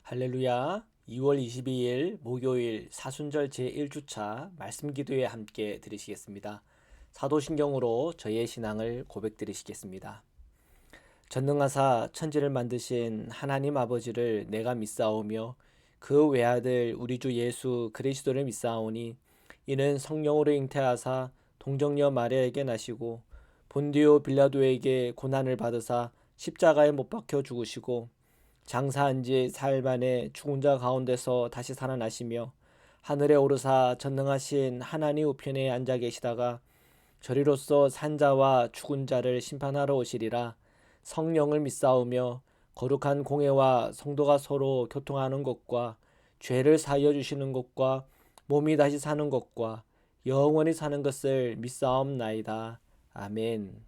할렐루야. 2월 22일 목요일 사순절 제1주차 말씀 기도에 함께 들으시겠습니다. 사도신경으로 저의 신앙을 고백드리시겠습니다. 전능하사 천지를 만드신 하나님 아버지를 내가 믿사오며 그 외아들 우리 주 예수 그리스도를 믿사오니 이는 성령으로 잉태하사 동정녀 마리아에게 나시고 본디오 빌라도에게 고난을 받으사 십자가에 못 박혀 죽으시고 장사한 지 사흘 만에 죽은 자 가운데서 다시 살아나시며 하늘에 오르사 전능하신 하나님 우편에 앉아 계시다가 저리로서 산자와 죽은 자를 심판하러 오시리라. 성령을 믿사오며 거룩한 공회와 성도가 서로 교통하는 것과 죄를 사하여 주시는 것과 몸이 다시 사는 것과 영원히 사는 것을 믿사옵나이다. 아멘.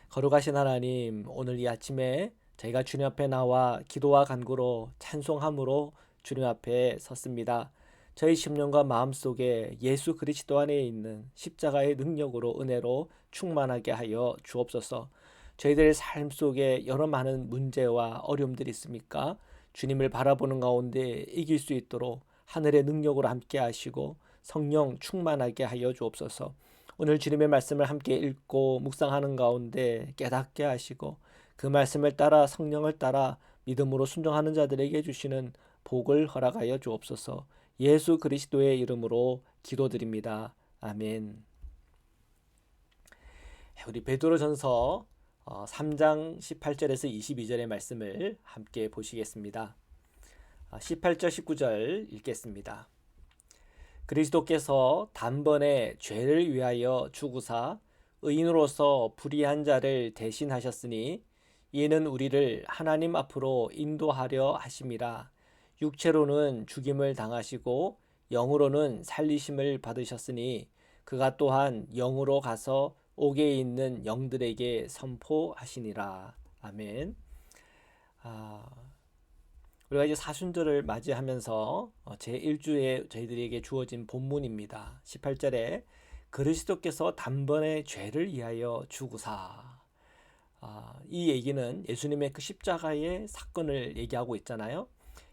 거룩하신 하나님, 오늘 이 아침에 저희가 주님 앞에 나와 기도와 간구로 찬송함으로 주님 앞에 섰습니다. 저희 심령과 마음속에 예수 그리스도 안에 있는 십자가의 능력으로 은혜로 충만하게 하여 주옵소서. 저희들의 삶 속에 여러 많은 문제와 어려움들이 있습니까? 주님을 바라보는 가운데 이길 수 있도록 하늘의 능력으로 함께 하시고 성령 충만하게 하여 주옵소서. 오늘 주님의 말씀을 함께 읽고 묵상하는 가운데 깨닫게 하시고 그 말씀을 따라 성령을 따라 믿음으로 순종하는 자들에게 주시는 복을 허락하여 주옵소서. 예수 그리스도의 이름으로 기도드립니다. 아멘. 우리 베드로전서 3장 18절에서 22절의 말씀을 함께 보시겠습니다. 18절 19절 읽겠습니다. 그리스도께서 단번에 죄를 위하여 죽으사 의인으로서 불의한 자를 대신하셨으니 이는 우리를 하나님 앞으로 인도하려 하심이라. 육체로는 죽임을 당하시고 영으로는 살리심을 받으셨으니 그가 또한 영으로 가서 옥에 있는 영들에게 선포하시니라. 아멘. 우리가 이제 사순절을 맞이하면서 제1주에 저희들에게 주어진 본문입니다. 18절에 그리스도께서 단번에 죄를 위하여 죽으사. 이 얘기는 예수님의 그 십자가의 사건을 얘기하고 있잖아요.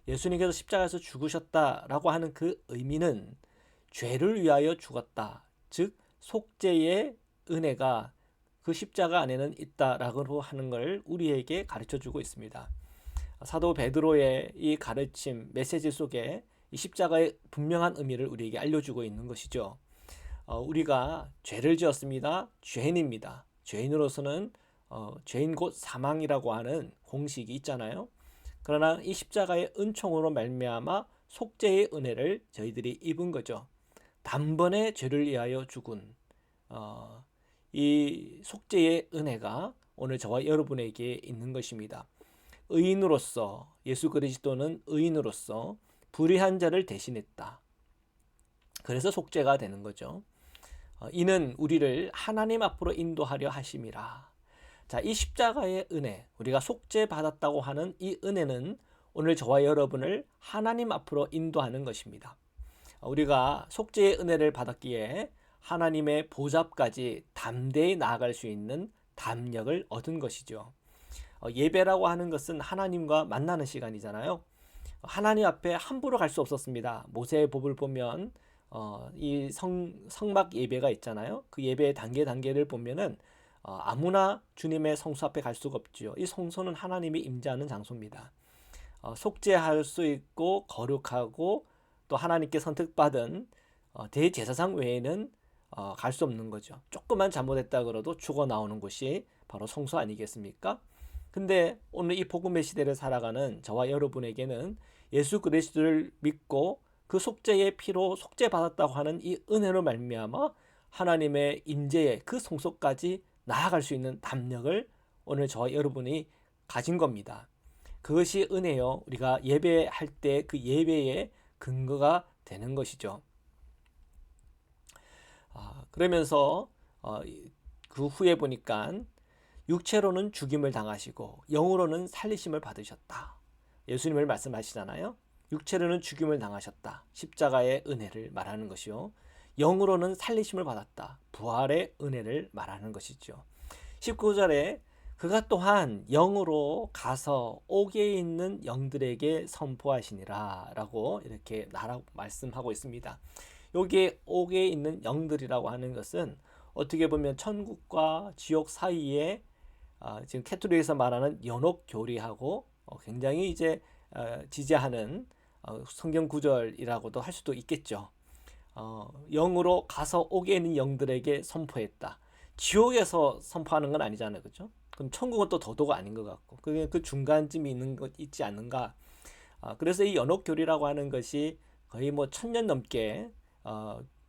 예수님께서 십자가에서 죽으셨다라고 하는 그 의미는 죄를 위하여 죽었다. 즉 속죄의 은혜가 그 십자가 안에는 있다라고 하는 걸 우리에게 가르쳐주고 있습니다. 사도 베드로의 이 가르침, 메시지 속에 이 십자가의 분명한 의미를 우리에게 알려주고 있는 것이죠. 우리가 죄를 지었습니다. 죄인입니다. 죄인으로서는 죄인 곧 사망이라고 하는 공식이 있잖아요. 그러나 이 십자가의 은총으로 말미암아 속죄의 은혜를 저희들이 입은 거죠. 단번에 죄를 위하여 죽은 이 속죄의 은혜가 오늘 저와 여러분에게 있는 것입니다. 의인으로서 예수 그리스도는 의인으로서 불의한 자를 대신했다. 그래서 속죄가 되는 거죠. 이는 우리를 하나님 앞으로 인도하려 하심이라. 자, 이 십자가의 은혜, 우리가 속죄 받았다고 하는 이 은혜는 오늘 저와 여러분을 하나님 앞으로 인도하는 것입니다. 우리가 속죄의 은혜를 받았기에 하나님의 보좌까지 담대히 나아갈 수 있는 담력을 얻은 것이죠. 예배라고 하는 것은 하나님과 만나는 시간이잖아요. 하나님 앞에 함부로 갈 수 없었습니다. 모세의 법을 보면 이 성막 예배가 있잖아요. 그 예배의 단계를 보면은 아무나 주님의 성소 앞에 갈 수가 없죠. 이 성소는 하나님이 임재하는 장소입니다. 속죄할 수 있고 거룩하고 또 하나님께 선택받은 대제사장 외에는 갈 수 없는 거죠. 조금만 잘못했다 그래도 죽어 나오는 곳이 바로 성소 아니겠습니까? 근데 오늘 이 복음의 시대를 살아가는 저와 여러분에게는 예수 그리스도를 믿고 그 속죄의 피로 속죄받았다고 하는 이 은혜로 말미암아 하나님의 임재의 그 성소까지 나아갈 수 있는 담력을 오늘 저와 여러분이 가진 겁니다. 그것이 은혜요. 우리가 예배할 때 그 예배의 근거가 되는 것이죠. 그러면서 그 후에 보니까 육체로는 죽임을 당하시고 영으로는 살리심을 받으셨다. 예수님을 말씀하시잖아요. 육체로는 죽임을 당하셨다. 십자가의 은혜를 말하는 것이요. 영으로는 살리심을 받았다. 부활의 은혜를 말하는 것이죠. 19절에 그가 또한 영으로 가서 옥에 있는 영들에게 선포하시니라 라고 이렇게 말씀하고 있습니다. 여기에 옥에 있는 영들이라고 하는 것은 어떻게 보면 천국과 지옥 사이에 지금 캐톨릭에서 말하는 연옥 교리하고 굉장히 이제 지지하는 성경 구절이라고도 할 수도 있겠죠. 영으로 가서 옥에 있는 영들에게 선포했다. 지옥에서 선포하는 건 아니잖아요, 그렇죠? 그럼 천국은 또 도도가 아닌 것 같고, 그게 그 중간쯤이 있는 것 있지 않는가? 그래서 이 연옥 교리라고 하는 것이 거의 뭐 1000년 넘게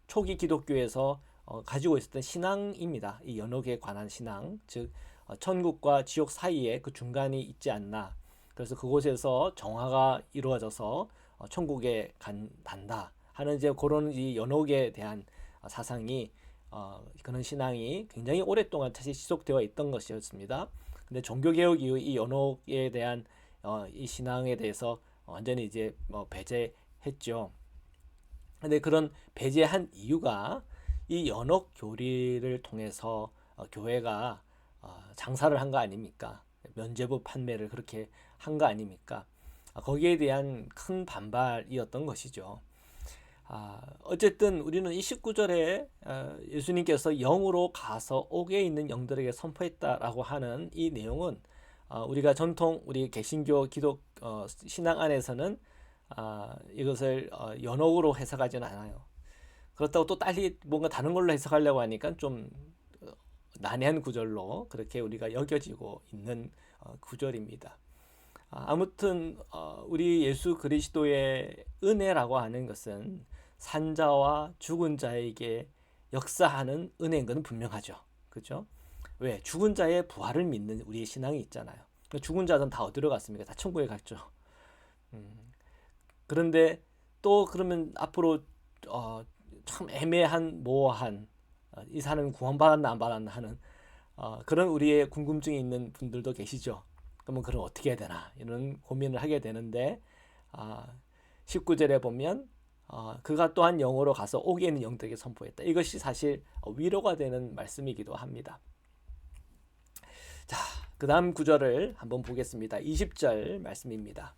초기 기독교에서 가지고 있었던 신앙입니다. 이 연옥에 관한 신앙, 즉 천국과 지옥 사이에 그 중간이 있지 않나. 그래서 그곳에서 정화가 이루어져서 천국에 간다 하는 이제 그런 이 연옥에 대한 사상이 그런 신앙이 굉장히 오랫동안 사실 지속되어 있던 것이었습니다. 근데 종교개혁 이후 이 연옥에 대한 이 신앙에 대해서 완전히 이제 배제했죠. 근데 그런 배제한 이유가 이 연옥 교리를 통해서 교회가 장사를 한 거 아닙니까? 면죄부 판매를 그렇게 한 거 아닙니까? 거기에 대한 큰 반발이었던 것이죠. 어쨌든 우리는 이 19절에 예수님께서 영으로 가서 옥에 있는 영들에게 선포했다라고 하는 이 내용은 우리가 전통 우리 개신교 기독 신앙 안에서는 이것을 연옥으로 해석하지는 않아요. 그렇다고 또 딸리 뭔가 다른 걸로 해석하려고 하니까 좀 난해한 구절로 그렇게 우리가 여겨지고 있는 구절입니다. 아무튼 우리 예수 그리스도의 은혜라고 하는 것은 산자와 죽은 자에게 역사하는 은혜인 것은 분명하죠. 그렇죠? 왜? 죽은 자의 부활을 믿는 우리의 신앙이 있잖아요. 죽은 자들은 다 어디로 갔습니까? 다 천국에 갔죠. 그런데 또 그러면 앞으로 참 애매한 모호한 이 사람이 구원받았나 안 받았나 하는 그런 우리의 궁금증이 있는 분들도 계시죠. 그러면 그럼 어떻게 해야 되나 이런 고민을 하게 되는데 19절에 보면 그가 또한 영으로 가서 옥에 있는 영들에게 선포했다. 이것이 사실 위로가 되는 말씀이기도 합니다. 자, 그 다음 구절을 한번 보겠습니다. 20절 말씀입니다.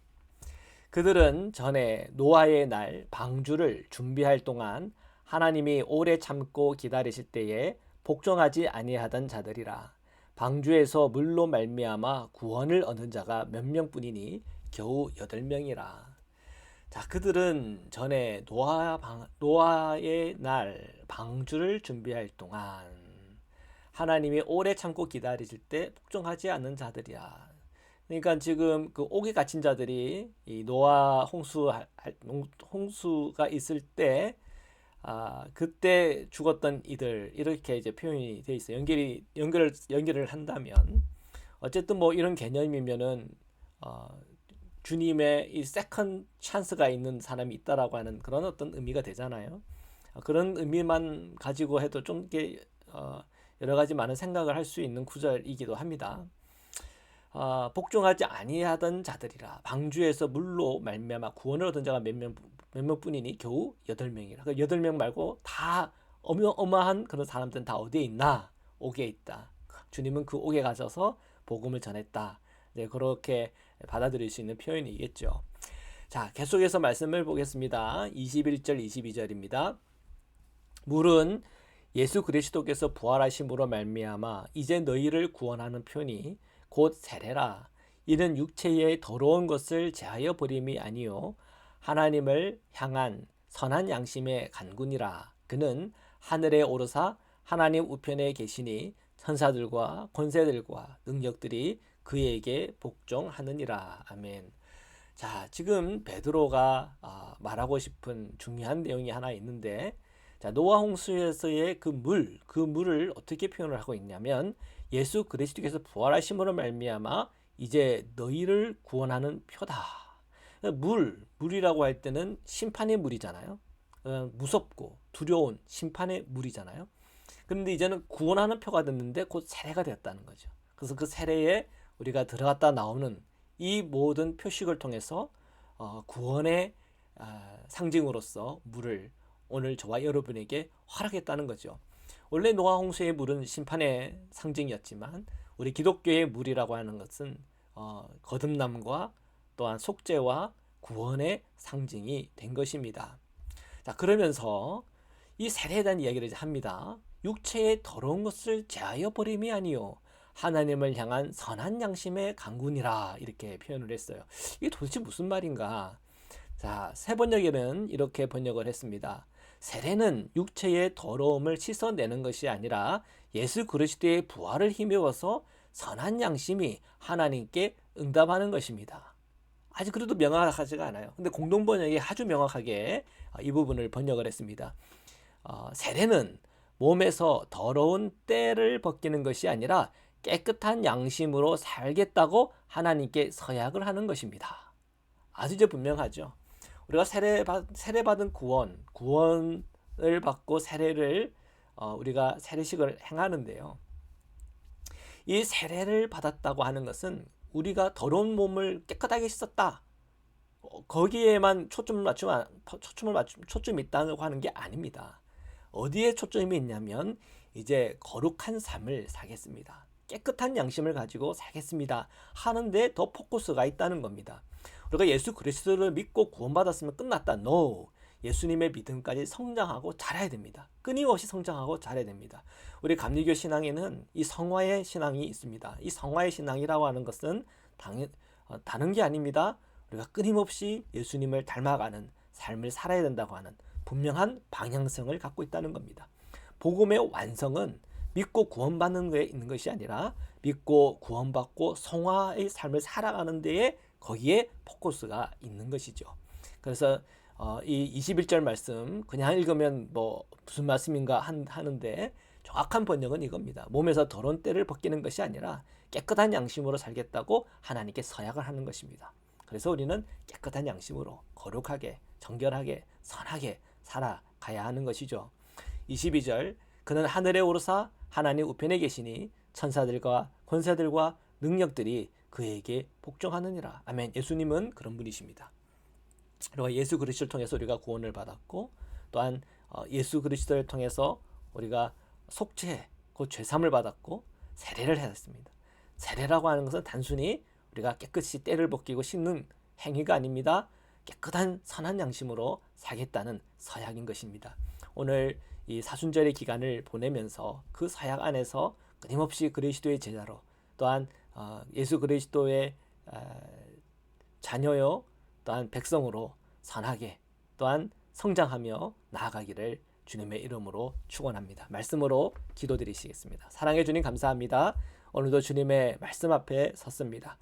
그들은 전에 노아의 날 방주를 준비할 동안 하나님이 오래 참고 기다리실 때에 복종하지 아니하던 자들이라. 방주에서 물로 말미암아 구원을 얻는 자가 몇 명뿐이니 겨우 8명이라. 자, 그들은 전에 노아의 날 방주를 준비할 동안 하나님이 오래 참고 기다리실 때 복종하지 않는 자들이야. 그러니까 지금 그 옥에 갇힌 자들이 이 노아 홍수가 있을 때 그때 죽었던 이들 이렇게 이제 표현이 돼 있어요. 연결을 한다면 어쨌든 뭐 이런 개념이면은 주님의 이 세컨 찬스가 있는 사람이 있다라고 하는 그런 어떤 의미가 되잖아요. 그런 의미만 가지고 해도 좀 이게 여러 가지 많은 생각을 할 수 있는 구절이기도 합니다. 복종하지 아니하던 자들이라. 방주에서 물로 말미암아 구원을 얻은 자가 몇 명뿐이니 겨우 8명이라. 그 8명 말고 다 어마어마한 그런 사람들은 다 어디에 있나? 옥에 있다. 주님은 그 옥에 가셔서 복음을 전했다. 네, 그렇게 받아들일 수 있는 표현이겠죠. 자, 계속해서 말씀을 보겠습니다. 21절, 22절입니다. 물은 예수 그리스도께서 부활하심으로 말미암아 이제 너희를 구원하는 편이 곧 세례라. 이는 육체의 더러운 것을 제하여 버림이 아니요 하나님을 향한 선한 양심의 간군이라. 그는 하늘에 오르사 하나님 우편에 계시니 천사들과 권세들과 능력들이 그에게 복종하느니라. 아멘. 자, 지금 베드로가 말하고 싶은 중요한 내용이 하나 있는데, 자, 노아 홍수에서의 그 물을 어떻게 표현을 하고 있냐면 예수 그리스도께서 부활하심으로 말미암아 이제 너희를 구원하는 표다. 물이라고 할 때는 심판의 물이잖아요. 무섭고 두려운 심판의 물이잖아요. 그런데 이제는 구원하는 표가 됐는데 곧 세례가 되었다는 거죠. 그래서 그 세례에 우리가 들어갔다 나오는 이 모든 표식을 통해서 구원의 상징으로서 물을 오늘 저와 여러분에게 허락했다는 거죠. 원래 노아 홍수의 물은 심판의 상징이었지만 우리 기독교의 물이라고 하는 것은 거듭남과 또한 속죄와 구원의 상징이 된 것입니다. 자, 그러면서 이 세례에 대한 이야기를 합니다. 육체의 더러운 것을 제하여 버림이 아니요 하나님을 향한 선한 양심의 강군이라, 이렇게 표현을 했어요. 이게 도대체 무슨 말인가? 자, 새 번역에는 이렇게 번역을 했습니다. 세례는 육체의 더러움을 씻어내는 것이 아니라 예수 그리스도의 부활을 힘입어서 선한 양심이 하나님께 응답하는 것입니다. 아직 그래도 명확하지가 않아요. 근데 공동 번역이 아주 명확하게 이 부분을 번역을 했습니다. 세례는 몸에서 더러운 때를 벗기는 것이 아니라 깨끗한 양심으로 살겠다고 하나님께 서약을 하는 것입니다. 아주 이제 분명하죠. 우리가 세례받은 구원을 받고 세례를 우리가 세례식을 행하는데요. 이 세례를 받았다고 하는 것은 우리가 더러운 몸을 깨끗하게 씻었다, 거기에만 초점이 있다고 하는 게 아닙니다. 어디에 초점이 있냐면 이제 거룩한 삶을 살겠습니다, 깨끗한 양심을 가지고 살겠습니다 하는데 더 포커스가 있다는 겁니다. 우리가 예수 그리스도를 믿고 구원받았으면 끝났다. No. 예수님의 믿음까지 성장하고 자라야 됩니다. 끊임없이 성장하고 자라야 됩니다. 우리 감리교 신앙에는 이 성화의 신앙이 있습니다. 이 성화의 신앙이라고 하는 것은 다른 게 아닙니다. 우리가 끊임없이 예수님을 닮아가는 삶을 살아야 된다고 하는 분명한 방향성을 갖고 있다는 겁니다. 복음의 완성은 믿고 구원받는 데에 있는 것이 아니라 믿고 구원받고 성화의 삶을 살아가는 데에 거기에 포커스가 있는 것이죠. 그래서 이 21절 말씀 그냥 읽으면 뭐 무슨 말씀인가 하는데 정확한 번역은 이겁니다. 몸에서 더러운 때를 벗기는 것이 아니라 깨끗한 양심으로 살겠다고 하나님께 서약을 하는 것입니다. 그래서 우리는 깨끗한 양심으로 거룩하게, 정결하게, 선하게 살아가야 하는 것이죠. 22절 그는 하늘에 오르사 하나님 우편에 계시니 천사들과 권세들과 능력들이 그에게 복종하느니라. 아멘. 예수님은 그런 분이십니다. 그리고 예수 그리스도를 통해서 우리가 구원을 받았고, 또한 예수 그리스도를 통해서 우리가 속죄, 그 죄삼을 받았고 세례를 했습니다. 세례라고 하는 것은 단순히 우리가 깨끗이 때를 벗기고 씻는 행위가 아닙니다. 깨끗한 선한 양심으로 살겠다는 서약인 것입니다. 오늘 이 사순절의 기간을 보내면서 그 서약 안에서 끊임없이 그리스도의 제자로, 또한 예수 그리스도의 자녀요, 또한 백성으로 선하게 또한 성장하며 나아가기를 주님의 이름으로 축원합니다. 말씀으로 기도드리시겠습니다. 사랑해 주님 감사합니다. 오늘도 주님의 말씀 앞에 섰습니다.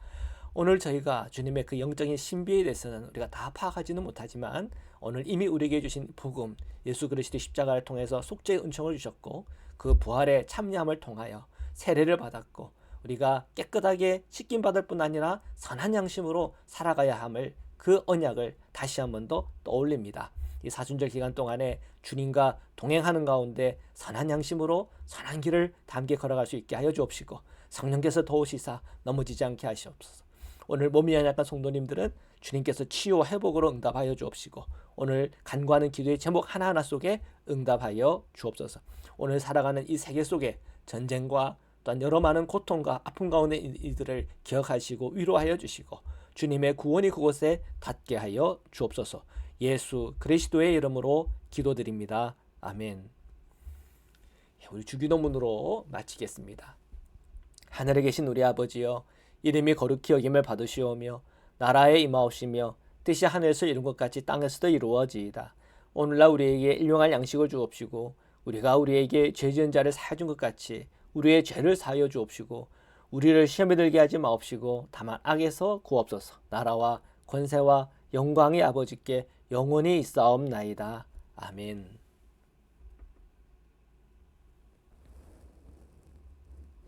오늘 저희가 주님의 그 영적인 신비에 대해서는 우리가 다 파악하지는 못하지만 오늘 이미 우리에게 주신 복음, 예수 그리스도의 십자가를 통해서 속죄의 은총을 주셨고 그 부활의 참여함을 통하여 세례를 받았고 우리가 깨끗하게 씻김받을 뿐 아니라 선한 양심으로 살아가야 함을, 그 언약을 다시 한 번 더 떠올립니다. 이 사순절 기간 동안에 주님과 동행하는 가운데 선한 양심으로 선한 길을 함께 걸어갈 수 있게 하여 주옵시고 성령께서 도우시사 넘어지지 않게 하시옵소서. 오늘 몸이 연약한 성도님들은 주님께서 치유와 회복으로 응답하여 주옵시고 오늘 간구하는 기도의 제목 하나하나 속에 응답하여 주옵소서. 오늘 살아가는 이 세계 속에 전쟁과 또한 여러 많은 고통과 아픔 가운데 이들을 기억하시고 위로하여 주시고 주님의 구원이 그곳에 닿게 하여 주옵소서. 예수 그리스도의 이름으로 기도드립니다. 아멘. 우리 주기도문으로 마치겠습니다. 하늘에 계신 우리 아버지여, 이름이 거룩히 여김을 받으시오며 나라에 임하옵시며 뜻이 하늘에서 이룬 것 같이 땅에서도 이루어지이다. 오늘날 우리에게 일용할 양식을 주옵시고 우리가 우리에게 죄 지은 자를 사하여 준 것 같이 우리의 죄를 사하여 주옵시고 우리를 시험에 들게 하지 마옵시고 다만 악에서 구옵소서. 나라와 권세와 영광이 아버지께 영원히 있사옵나이다. 아멘.